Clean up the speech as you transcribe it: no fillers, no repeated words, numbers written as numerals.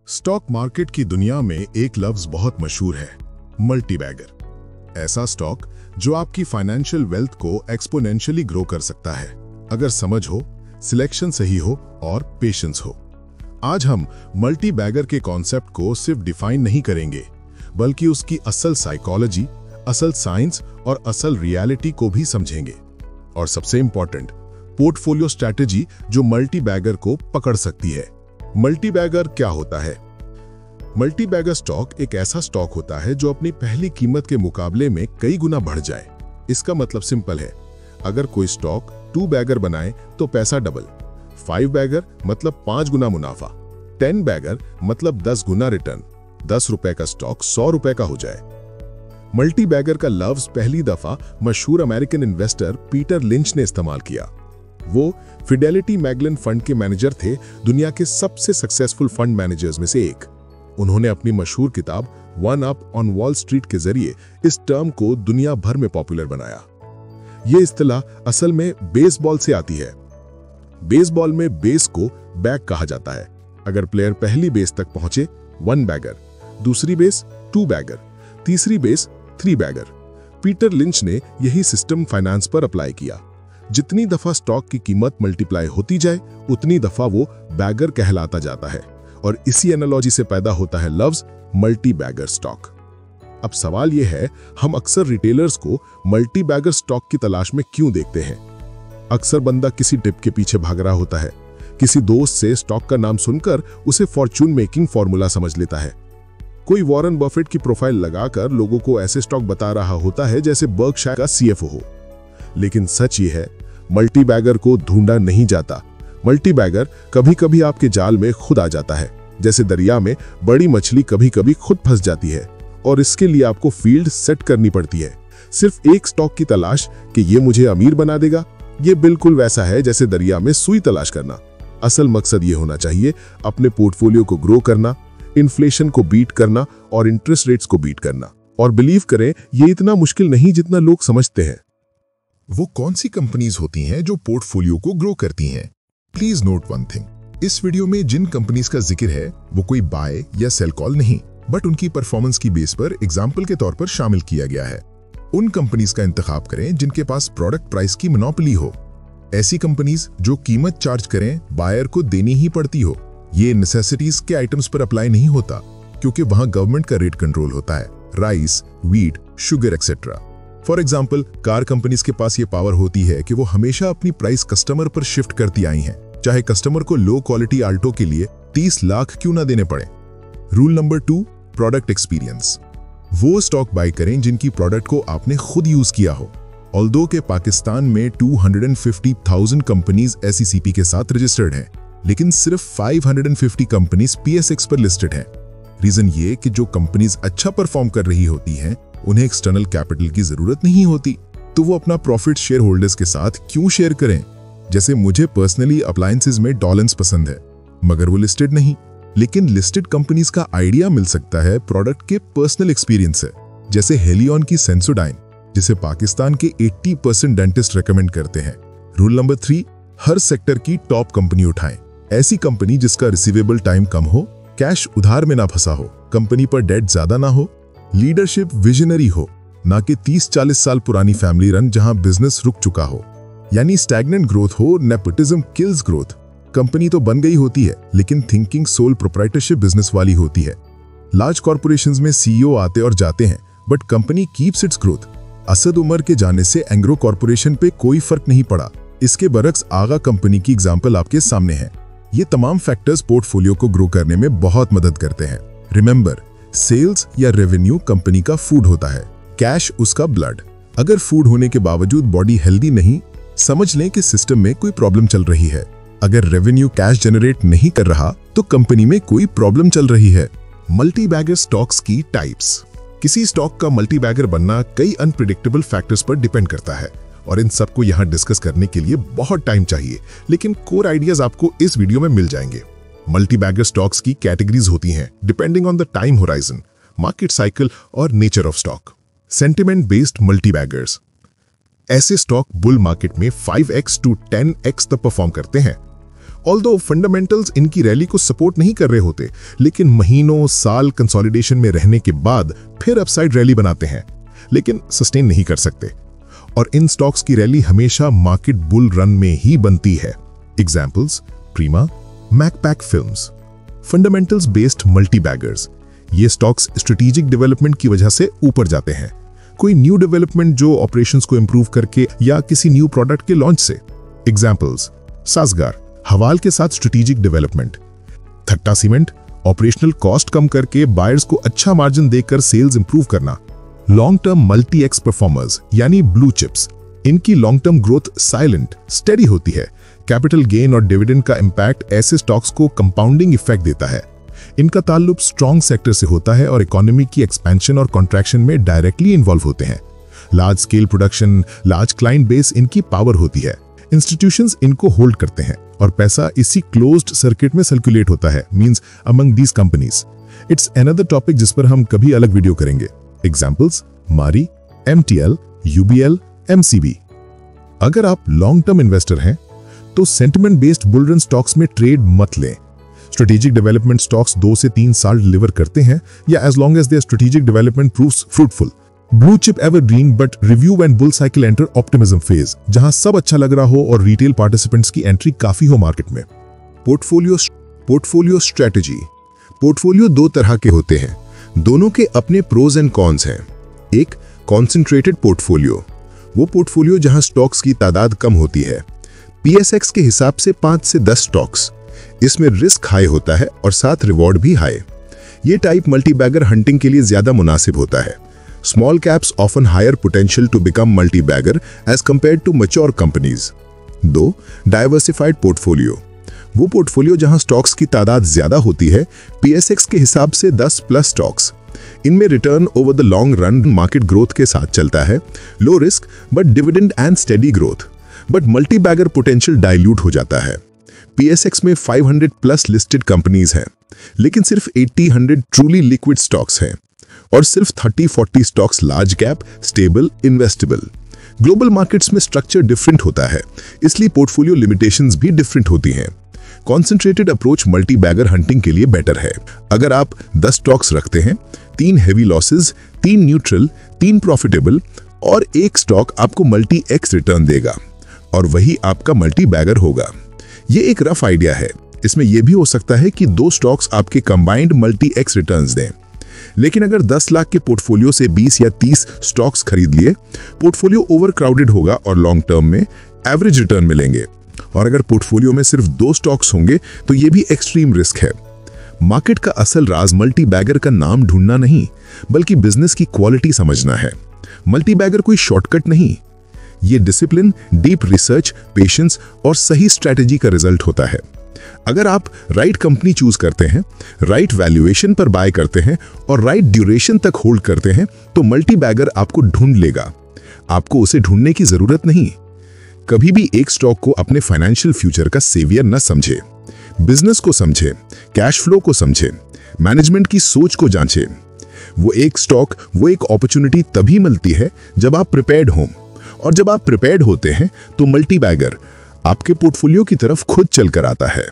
Stock market की दुनिया में एक लफ्ज बहुत मशहूर है, मल्टीबैगर। ऐसा स्टॉक जो आपकी फाइनेंशियल वेल्थ को एक्सपोनेंशियली ग्रो कर सकता है, अगर समझ हो, सिलेक्शन सही हो और पेशेंस हो। आज हम मल्टीबैगर के कॉन्सेप्ट को सिर्फ डिफाइन नहीं करेंगे, बल्कि उसकी असल साइकोलॉजी, असल साइंस और असल रियलिटी को भी समझेंगे। और सबसे इंपॉर्टेंट, पोर्टफोलियो स्ट्रैटेजी जो मल्टीबैगर को पकड़ सकती है। मल्टीबैगर क्या होता है? मल्टीबैगर स्टॉक एक ऐसा स्टॉक होता है जो अपनी पहली कीमत के मुकाबले में कई गुना बढ़ जाए। इसका मतलब सिंपल है, अगर कोई स्टॉक 2 बैगर बनाए तो पैसा डबल, 5 बैगर मतलब 5 गुना मुनाफा, 10 बैगर मतलब 10 गुना रिटर्न, 10 रुपए का स्टॉक 100 रुपए का हो जाए। मल्टीबैगर का लफ्ज पहली दफा मशहूर अमेरिकन इन्वेस्टर पीटर लिंच ने इस्तेमाल किया। वो फिडेलिटी मैगलन फंड के मैनेजर थे, दुनिया के सबसे सक्सेसफुल फंड मैनेजर्स में से एक। उन्होंने अपनी मशहूर किताब one up on wall street के जरिए इस टर्म को दुनिया भर में पॉपुलर बनाया। यह इस्तिलाह असल में बेसबॉल से आती है। बेसबॉल में बेस को बैग कहा जाता है। अगर प्लेयर पहली बेस तक पहुंचे 1 बैगर, दूसरी बेस 2 बैगर, तीसरी बेस 3 बैगर। पीटर लिंच ने यही सिस्टम फाइनेंस पर अप्लाई किया। जितनी दफा स्टॉक की कीमत मल्टीप्लाई होती जाए, उतनी दफा वो बैगर कहलाता जाता है, और इसी एनालॉजी से पैदा होता है लफ्ज मल्टीबैगर स्टॉक। अब सवाल यह है, हम अक्सर रिटेलर्स को मल्टीबैगर स्टॉक की तलाश में क्यों देखते हैं? अक्सर बंदा किसी टिप के पीछे भाग रहा होता है, किसी दोस्त से स्टॉक का नाम सुनकर उसे फॉर्चून मेकिंग फॉर्मूला समझ लेता है। कोई वॉरेन बफेट की प्रोफाइल लगाकर लोगों को ऐसे स्टॉक बता रहा होता है जैसे बर्कशायर का CFO हो। लेकिन सच ये है, मल्टीबैगर को ढूंढा नहीं जाता। मल्टीबैगर कभी कभी आपके जाल में खुद आ जाता है, जैसे दरिया में बड़ी मछली कभी कभी खुद फंस जाती है, और इसके लिए आपको फील्ड सेट करनी पड़ती है। सिर्फ एक स्टॉक की तलाश कि ये मुझे अमीर बना देगा, ये बिल्कुल वैसा है जैसे दरिया में सुई तलाश करना। असल मकसद ये होना चाहिए, अपने पोर्टफोलियो को ग्रो करना, इन्फ्लेशन को बीट करना और इंटरेस्ट रेट्स को बीट करना। और बिलीव करें, ये इतना मुश्किल नहीं जितना लोग समझते हैं। वो कौन सी कंपनीज होती हैं जो पोर्टफोलियो को ग्रो करती हैं? प्लीज नोट वन थिंग, इस वीडियो में जिन कंपनीज का जिक्र है वो कोई बाय या सेल कॉल नहीं, बट उनकी परफॉर्मेंस की बेस पर एग्जाम्पल के तौर पर शामिल किया गया है। उन कंपनीज का इंतखाब करें जिनके पास प्रोडक्ट प्राइस की मोनोपोली हो। ऐसी कंपनीज जो कीमत चार्ज करें बायर को देनी ही पड़ती हो। ये नेसेसिटीज के आइटम्स पर अप्लाई नहीं होता, क्योंकि वहां गवर्नमेंट का रेट कंट्रोल होता है, rice, wheat, sugar etcetera. For example, car companies के पास ये पावर होती है कि वो हमेशा अपनी प्राइस कस्टमर पर शिफ्ट करती आई हैं, चाहे कस्टमर को लो क्वालिटी आल्टो के लिए 30 लाख क्यों ना देने पड़े। Rule number 2, product experience. वो स्टॉक बाय करें जिनकी प्रोडक्ट को आपने खुद यूज किया हो। ऑल्दो के पाकिस्तान में 250,000 कंपनीज SECP के साथ रजिस्टर्ड हैं, लेकिन सिर्फ 550 कंपनीज PSX पर लिस्टेड हैं। रीजन ये कि जो कंपनीज अच्छा परफॉर्म कर रही होती हैं, उन्हें एक्सटर्नल कैपिटल की जरूरत नहीं होती, तो वो अपना प्रॉफिट शेयर होल्डर्स के साथ क्यों शेयर करें? जैसे मुझे पर्सनली अप्लायंसेज में डॉलेंस पसंद है, मगर वो लिस्टेड नहीं। लेकिन लिस्टेड कंपनीज का आइडिया मिल सकता है प्रोडक्ट के पर्सनल एक्सपीरियंस से, जैसे हेलियन की सेंसोडाइन, जिसे पाकिस्तान के 80% डेंटिस्ट रेकमेंड करते हैं। रूल नंबर 3, हर सेक्टर की टॉप कंपनी उठाएं। ऐसी कंपनी जिसका रिसीवेबल टाइम कम हो, कैश उधार में ना फंसा हो, कंपनी पर डेट ज्यादा ना हो, लीडरशिप विजनरी हो, ना कि 30-40 साल पुरानी फैमिली रन जहां बिजनेस रुक चुका हो। यानी स्टैग्नेंट ग्रोथ हो, नेपोटिज्म किल्स ग्रोथ। कंपनी तो बन गई होती है, लेकिन थिंकिंग सोल प्रोप्राइटरशिप बिजनेस वाली होती है। लार्ज कॉर्पोरेशंस में CEO आते और जाते हैं, but company keeps its growth. Asad Umar के जाने से एंग्रो कॉर्पोरेशन पे कोई फर्क नहीं पड़ा। इसके बरक्स आगा कंपनी की एग्जाम्पल आपके सामने है। ये तमाम फैक्टर्स पोर्टफोलियो को ग्रो करने में बहुत मदद करते हैं। रिमेंबर, सेल्स या रेवेन्यू कंपनी का फूड होता है, कैश उसका ब्लड। अगर फूड होने के बावजूद बॉडी हेल्दी नहीं, समझ लें कि सिस्टम में कोई प्रॉब्लम चल रही है। अगर रेवेन्यू कैश जनरेट नहीं कर रहा, तो कंपनी में कोई प्रॉब्लम चल रही है। मल्टीबैगर स्टॉक्स की टाइप्स। किसी स्टॉक का मल्टीबैगर बनना कई अनप्रिडिक्टेबल फैक्टर्स पर डिपेंड करता है, और इन सबको यहां डिस्कस करने के लिए बहुत टाइम चाहिए, लेकिन कोर आइडियाज आपको इस वीडियो में मिल जाएंगे। मल्टीबैगर स्टॉक्स की कैटेगरीज होती हैं depending on the time horizon, market cycle और nature of stock. Sentiment based multibaggers. ऐसे स्टॉक बुल मार्केट में 5x to 10x तक परफॉर्म करते हैं। ऑल्दो फंडामेंटल्स इनकी रैली को सपोर्ट नहीं कर रहे होते, लेकिन महीनों साल कंसोलिडेशन में रहने के बाद फिर अपसाइड रैली बनाते हैं, लेकिन सस्टेन नहीं कर सकते। और इन स्टॉक्स की रैली हमेशा मार्केट बुल रन में ही बनती है। एग्जाम्पल्स प्रीमा, मैकपैक films. Fundamentals based multibaggers, ये स्टॉक्स स्ट्रेटेजिक डेवलपमेंट की वजह से ऊपर जाते हैं। कोई न्यू डेवलपमेंट जो ऑपरेशंस को इंप्रूव करके या किसी न्यू प्रोडक्ट के लॉन्च से। एग्जाम्पल्स सासगार, हवाल के साथ स्ट्रेटेजिक डेवलपमेंट। थट्टा सीमेंट, ऑपरेशनल कॉस्ट कम करके बायर्स को अच्छा मार्जिन देकर सेल्स इंप्रूव करना। Long term multi x performers यानी ब्लू चिप्स, इनकी long term growth silent steady होती है। कैपिटल गेन और डिविडेंड का इंपैक्ट ऐसे स्टॉक्स को कंपाउंडिंग इफेक्ट देता है। इनका ताल्लुक स्ट्रॉन्ग सेक्टर से होता है और इकोनॉमी की एक्सपेंशन और कॉन्ट्रैक्शन में डायरेक्टली इन्वॉल्व होते हैं। Large scale production, large client base इनकी पावर होती है। इंस्टीट्यूशंस इनको होल्ड करते हैं और पैसा इसी क्लोज्ड सर्किट में सर्कुलेट होता है, means among these companies. It's another topic जिस पर हम कभी अलग वीडियो करेंगे। एग्जाम्पल्स मारी, MTL, UBL, MCB। अगर आप लॉन्ग टर्म इन्वेस्टर हैं तो sentiment based bull run stocks में ट्रेड मत लें। स्ट्रेटेजिक डेवलपमेंट स्टॉक्स 2 से 3 साल डिलीवर करते हैं या as long as their strategic development proves fruitful. Blue chip evergreen but review when bull cycle enter optimism phase, जहां सब अच्छा लग रहा हो और रिटेल पार्टिसिपेंट्स की एंट्री काफी हो मार्केट में। Portfolio strategy. पोर्टफोलियो 2 तरह के होते हैं, दोनों के अपने प्रोज एंड कॉन्स हैं। एक कॉन्सेंट्रेटेड पोर्टफोलियो, वो पोर्टफोलियो जहां स्टॉक्स की तादाद कम होती है। PSX के हिसाब से 5 से 10 स्टॉक्स। इसमें रिस्क हाई होता है और साथ रिवॉर्ड भी हाई। ये टाइप मल्टीबैगर हंटिंग के लिए ज्यादा मुनासिब होता है। Small caps often higher potential to become multibagger as compared to mature companies. 2 diversified portfolio, वो पोर्टफोलियो जहां स्टॉक्स की तादाद ज्यादा होती है। PSX के हिसाब से 10 प्लस स्टॉक्स। इनमें return over the long run market growth के साथ चलता है। Low risk but dividend and steady growth, but multibagger potential dilute हो जाता है। PSX में 500 प्लस लिस्टेड कंपनीज हैं, लेकिन सिर्फ 80-100 ट्रूली लिक्विड स्टॉक्स हैं और सिर्फ 30-40 stocks large cap, stable, investable. Global markets में स्ट्रक्चर डिफरेंट होता है, इसलिए पोर्टफोलियो लिमिटेशंस भी डिफरेंट होती हैं। कॉन्सेंट्रेटेड अप्रोच मल्टीबैगर हंटिंग के लिए बेटर है। अगर आप 10 स्टॉक्स रखते हैं, 3 हेवी लॉसेस, 3 न्यूट्रल, 3 प्रॉफिटेबल और 1 स्टॉक आपको मल्टी एक्स रिटर्न देगा और वही आपका मल्टीबैगर होगा। ये एक रफ आइडिया है। इसमें यह भी हो सकता है कि 2 स्टॉक्स आपके कंबाइंड मल्टी एक्स रिटर्न्स दें। लेकिन अगर 10 लाख के पोर्टफोलियो से 20 या 30 स्टॉक्स खरीद लिए, पोर्टफोलियो ओवर क्राउडेड होगा और लॉन्ग टर्म में एवरेज रिटर्न मिलेंगे। और अगर पोर्टफोलियो में सिर्फ 2 स्टॉक्स होंगे तो यह भी एक्सट्रीम रिस्क है। मार्केट का असल राज मल्टीबैगर का नाम ढूंढना नहीं, बल्कि बिजनेस की क्वालिटी समझना है। मल्टीबैगर कोई शॉर्टकट नहीं, ये डिसिप्लिन, डीप रिसर्च, पेशेंस और सही स्ट्रैटेजी का रिजल्ट होता है। अगर आप राइट कंपनी चूज करते हैं, राइट वैल्यूएशन पर बाय करते हैं और राइट ड्यूरेशन तक होल्ड करते हैं, तो मल्टीबैगर आपको ढूंढ लेगा। आपको उसे ढूंढने की जरूरत नहीं। कभी भी एक स्टॉक को अपने फाइनेंशियल फ्यूचर का सेवियर न समझे। बिजनेस को समझे, कैश फ्लो को समझे, मैनेजमेंट की सोच को जांचे। वो एक अपॉर्चुनिटी तभी मिलती है जब आप प्रिपेयर्ड हों, और जब आप प्रिपेयर्ड होते हैं तो मल्टीबैगर आपके पोर्टफोलियो की तरफ खुद चलकर आता है।